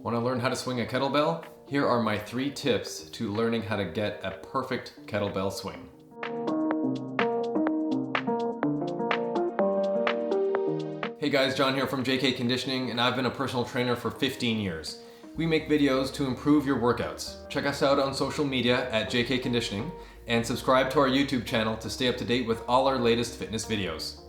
Want to learn how to swing a kettlebell? Here are my 3 tips to learning how to get a perfect kettlebell swing. Hey guys, John here from JK Conditioning, and I've been a personal trainer for 15 years. We make videos to improve your workouts. Check us out on social media at JK Conditioning and subscribe to our YouTube channel to stay up to date with all our latest fitness videos.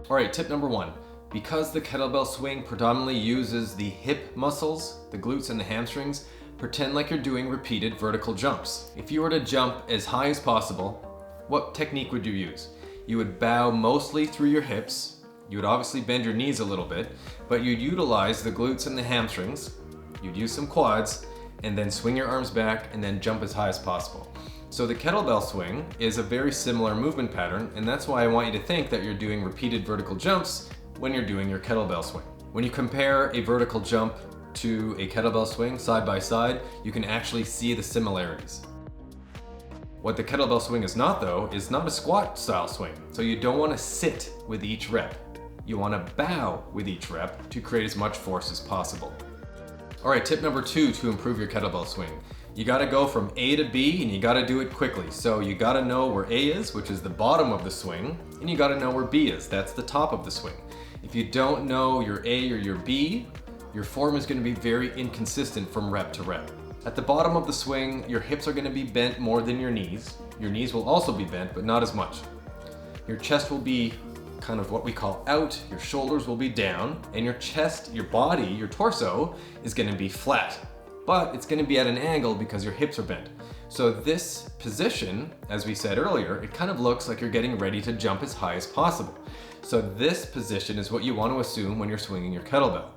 Alright, tip number 1. Because the kettlebell swing predominantly uses the hip muscles, the glutes and the hamstrings, pretend like you're doing repeated vertical jumps. If you were to jump as high as possible, what technique would you use? You would bow mostly through your hips. You would obviously bend your knees a little bit, but you'd utilize the glutes and the hamstrings. You'd use some quads, and then swing your arms back and then jump as high as possible. So the kettlebell swing is a very similar movement pattern, and that's why I want you to think that you're doing repeated vertical jumps when you're doing your kettlebell swing. When you compare a vertical jump to a kettlebell swing side by side, you can actually see the similarities. What the kettlebell swing is not though, is not a squat style swing. So you don't want to sit with each rep. You want to bow with each rep to create as much force as possible. Alright, tip number 2 to improve your kettlebell swing. You gotta go from A to B and you gotta do it quickly. So you gotta know where A is, which is the bottom of the swing, and you gotta know where B is, that's the top of the swing. If you don't know your A or your B, your form is gonna be very inconsistent from rep to rep. At the bottom of the swing, your hips are gonna be bent more than your knees. Your knees will also be bent, but not as much. Your chest will be kind of what we call out, your shoulders will be down, and your chest, your body, your torso is gonna be flat. But it's gonna be at an angle because your hips are bent. So this position, as we said earlier, it kind of looks like you're getting ready to jump as high as possible. So this position is what you want to assume when you're swinging your kettlebell.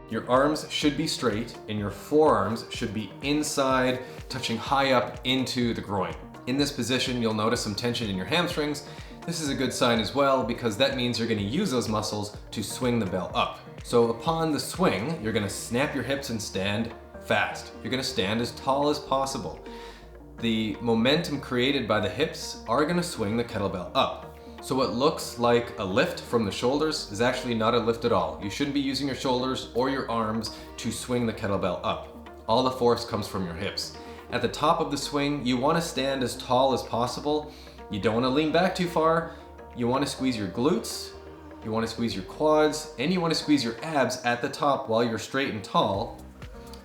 Your arms should be straight and your forearms should be inside, touching high up into the groin. In this position, you'll notice some tension in your hamstrings. This is a good sign as well because that means you're gonna use those muscles to swing the bell up. So upon the swing, you're gonna snap your hips and stand fast. You're gonna stand as tall as possible. The momentum created by the hips are gonna swing the kettlebell up. So what looks like a lift from the shoulders is actually not a lift at all. You shouldn't be using your shoulders or your arms to swing the kettlebell up. All the force comes from your hips. At the top of the swing, you wanna stand as tall as possible. You don't wanna lean back too far. You wanna squeeze your glutes, you wanna squeeze your quads, and you wanna squeeze your abs at the top while you're straight and tall,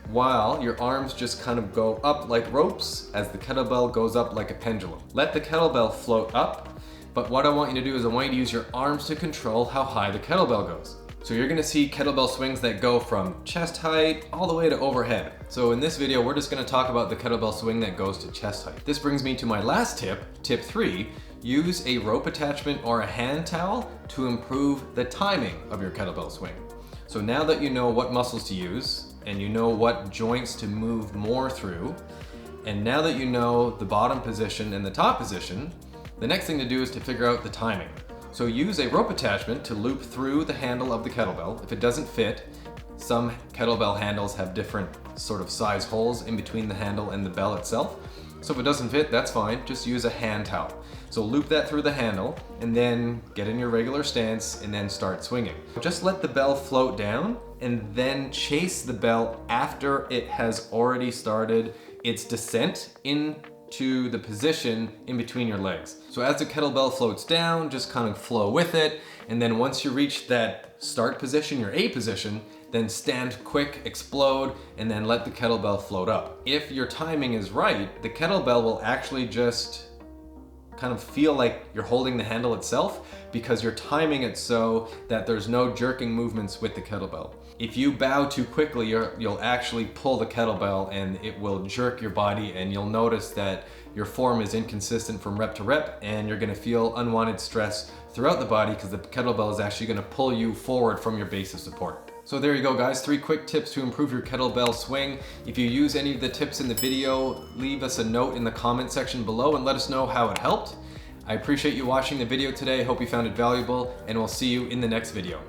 while your arms just kind of go up like ropes as the kettlebell goes up like a pendulum. Let the kettlebell float up, but what I want you to do is I want you to use your arms to control how high the kettlebell goes. So you're gonna see kettlebell swings that go from chest height all the way to overhead. So in this video, we're just gonna talk about the kettlebell swing that goes to chest height. This brings me to my last tip, tip 3. Use a rope attachment or a hand towel to improve the timing of your kettlebell swing. So now that you know what muscles to use, and you know what joints to move more through, and now that you know the bottom position and the top position, the next thing to do is to figure out the timing. So use a rope attachment to loop through the handle of the kettlebell. If it doesn't fit, some kettlebell handles have different sort of size holes in between the handle and the bell itself. So if it doesn't fit, that's fine, just use a hand towel. So loop that through the handle and then get in your regular stance and then start swinging. Just let the bell float down and then chase the bell after it has already started its descent into the position in between your legs. So as the kettlebell floats down, just kind of flow with it, and then once you reach that start position, your A position, then stand quick, explode, and then let the kettlebell float up. If your timing is right, the kettlebell will actually just kind of feel like you're holding the handle itself because you're timing it so that there's no jerking movements with the kettlebell. If you bow too quickly, you'll actually pull the kettlebell and it will jerk your body, and you'll notice that your form is inconsistent from rep to rep, and you're gonna feel unwanted stress throughout the body because the kettlebell is actually gonna pull you forward from your base of support. So there you go guys, 3 quick tips to improve your kettlebell swing. If you use any of the tips in the video, leave us a note in the comment section below and let us know how it helped. I appreciate you watching the video today, hope you found it valuable, and we'll see you in the next video.